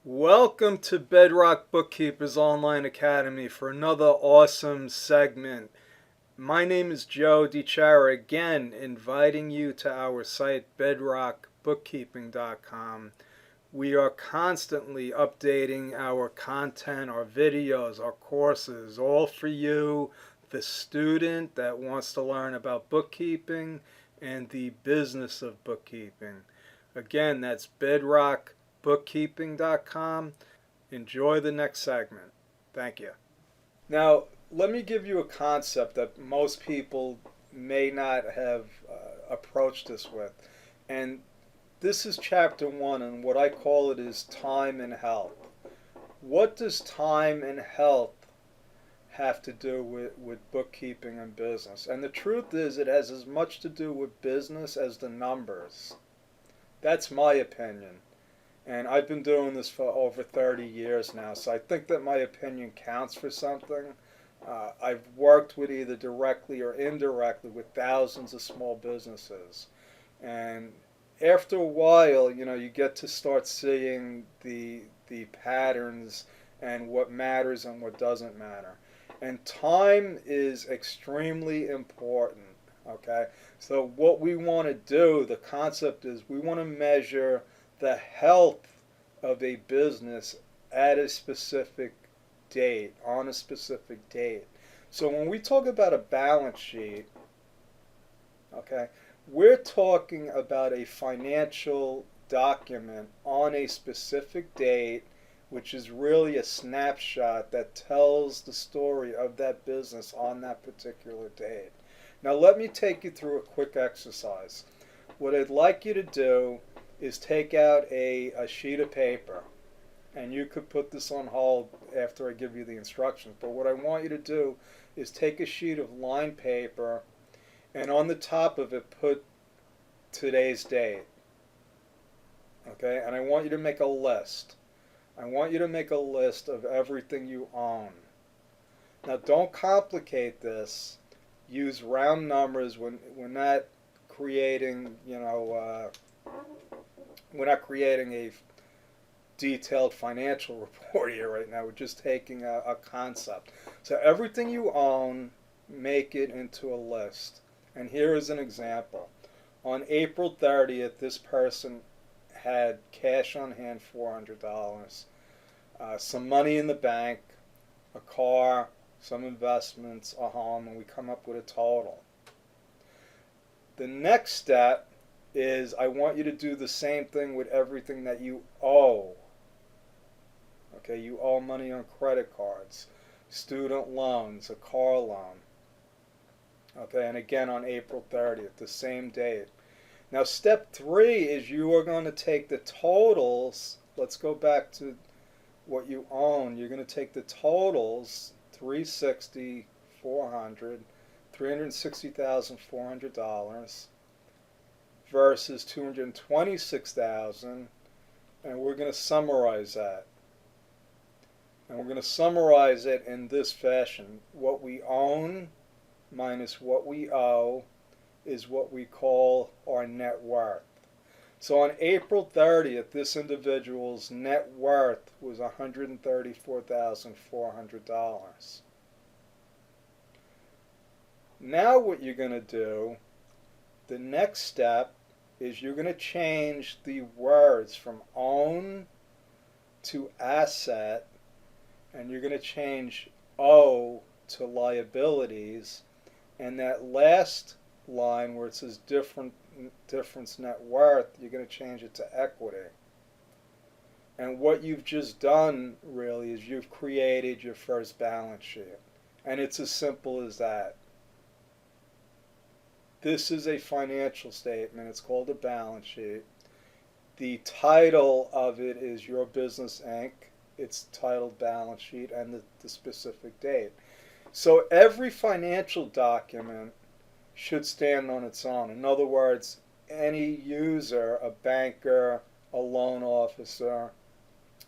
Welcome to Bedrock Bookkeepers Online Academy for another awesome segment. My name is Joe DiChara, again inviting you to our site bedrockbookkeeping.com. We are constantly updating our content, our videos, our courses, all for you, the student that wants to learn about bookkeeping and the business of bookkeeping. Again, that's bedrockbookkeeping.com. Enjoy the next segment. Thank you. Now, let me give you a concept that most people may not have approached this with. And this is chapter 1, and what I call it is time and health. What does time and health have to do with bookkeeping and business? And the truth is, it has as much to do with business as the numbers. That's my opinion. And I've been doing this for over 30 years now, so I think that my opinion counts for something. I've worked with either directly or indirectly with thousands of small businesses. And after a while, you get to start seeing the patterns and what matters and what doesn't matter. And time is extremely important, okay? So what we want to do, the concept is we want to measure the health of a business at a specific date, on a specific date. So when we talk about a balance sheet, okay, we're talking about a financial document on a specific date, which is really a snapshot that tells the story of that business on that particular date. Now let me take you through a quick exercise. What I'd like you to do is take out a sheet of paper, and you could put this on hold after I give you the instructions, but what I want you to do is take a sheet of lined paper and on the top of it put today's date, okay? And I want you to make a list. I want you to make a list of everything you own. Now don't complicate this. Use round numbers. We're not creating, we're not creating a detailed financial report here right now. We're just taking a concept. So everything you own, make it into a list. And here is an example. On April 30th, this person had cash on hand, $400, some money in the bank, a car, some investments, a home, and we come up with a total. The next step is I want you to do the same thing with everything that you owe. Okay, you owe money on credit cards, student loans, a car loan. Okay, and again on April 30th, the same date. Now step 3 is you are going to take the totals. Let's go back to what you own. You're going to take the totals, $360,400, $360,400 versus $226,000, and we're going to summarize that. And we're going to summarize it in this fashion. What we own minus what we owe is what we call our net worth. So on April 30th, this individual's net worth was $134,400. Now what you're going to do, the next step is you're going to change the words from own to asset, and you're going to change owe to liabilities, and that last line where it says difference net worth, you're going to change it to equity. And what you've just done really is you've created your first balance sheet, and it's as simple as that. This is a financial statement. It's called a balance sheet. The title of it is Your Business Inc. It's titled Balance Sheet and the specific date. So every financial document should stand on its own. In other words, any user, a banker, a loan officer,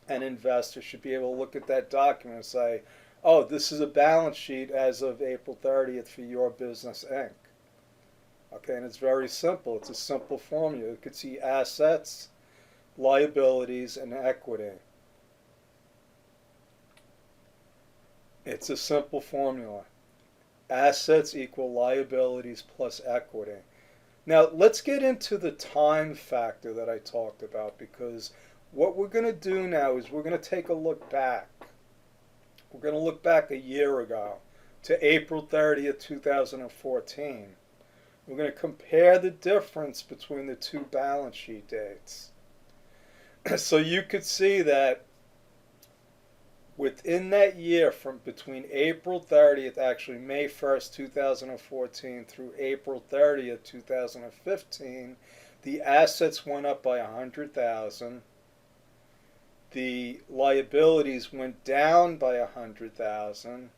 an investor should be able to look at that document and say, oh, this is a balance sheet as of April 30th for Your Business Inc. Okay, and it's very simple. It's a simple formula. You could see assets, liabilities, and equity. It's a simple formula. Assets equal liabilities plus equity. Now let's get into the time factor that I talked about, because what we're going to do now is we're going to take a look back. We're going to look back a year ago to April 30th, 2014. We're going to compare the difference between the two balance sheet dates. So you could see that within that year, from between April 30th, actually May 1st, 2014 through April 30th, 2015, the assets went up by 100,000. The liabilities went down by 100,000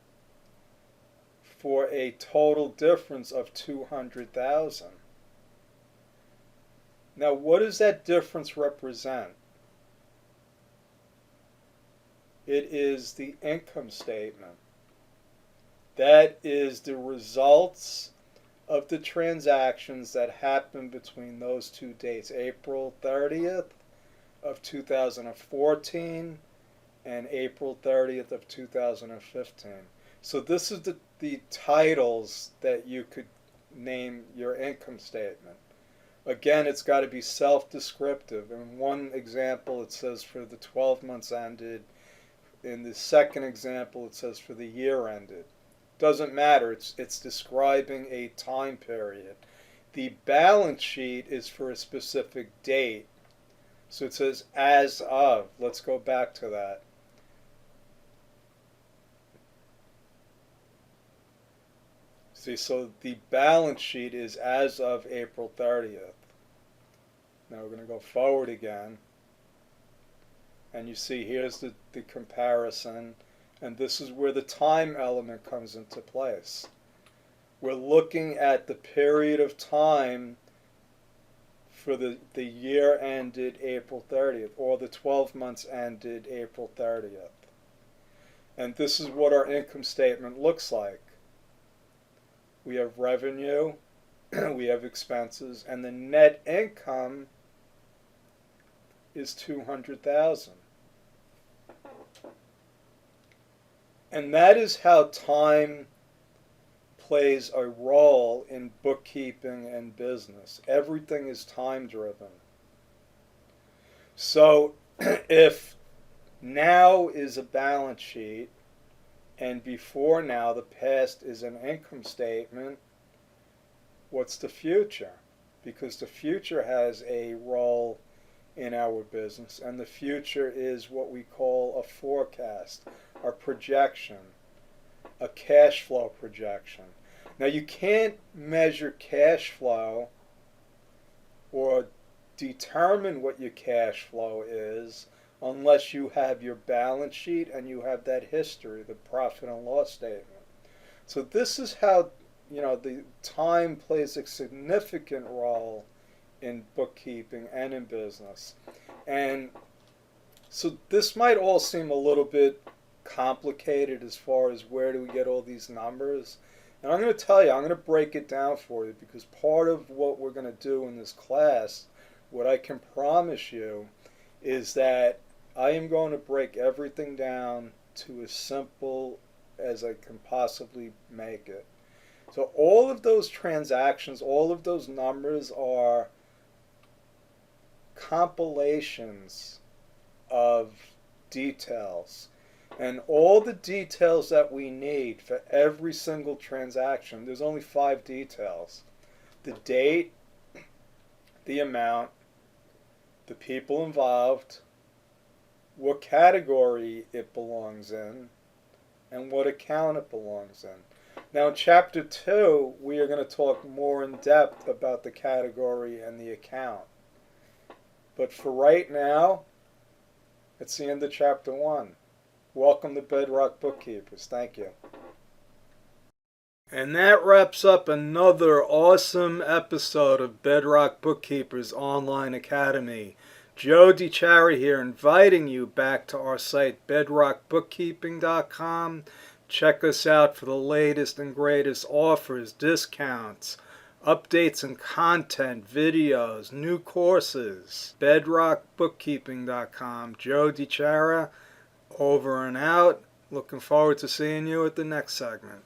for a total difference of 200,000. Now, what does that difference represent? It is the income statement. That is the results of the transactions that happened between those two dates, April 30th of 2014 and April 30th of 2015. So this is the titles that you could name your income statement. Again, it's got to be self-descriptive. In one example, it says for the 12 months ended. In the second example, it says for the year ended. Doesn't matter. It's describing a time period. The balance sheet is for a specific date. So it says as of. Let's go back to that. See, so the balance sheet is as of April 30th. Now we're going to go forward again. And you see here's the comparison, and this is where the time element comes into place. We're looking at the period of time for the year ended April 30th, or the 12 months ended April 30th. And this is what our income statement looks like. We have revenue, we have expenses, and the net income is 200,000. And that is how time plays a role in bookkeeping and business. Everything is time driven. So if now is a balance sheet and before now the past is an income statement, what's the future? Because the future has a role in our business, and the future is what we call a forecast, a projection, a cash flow projection. Now you can't measure cash flow or determine what your cash flow is unless you have your balance sheet and you have that history, the profit and loss statement. So this is how, the time plays a significant role in bookkeeping and in business. And so this might all seem a little bit complicated as far as where do we get all these numbers. And I'm going to tell you, I'm going to break it down for you, because part of what we're going to do in this class, what I can promise you, is that I am going to break everything down to as simple as I can possibly make it. So all of those transactions, all of those numbers are compilations of details. And all the details that we need for every single transaction, there's only 5 details. The date, the amount, the people involved, what category it belongs in, and what account it belongs in. Now in Chapter 2, we are going to talk more in depth about the category and the account. But for right now, it's the end of Chapter 1. Welcome to Bedrock Bookkeepers. Thank you. And that wraps up another awesome episode of Bedrock Bookkeepers Online Academy. Joe DiChiara here, inviting you back to our site, bedrockbookkeeping.com. Check us out for the latest and greatest offers, discounts, updates and content, videos, new courses. bedrockbookkeeping.com. Joe DiChiara, over and out. Looking forward to seeing you at the next segment.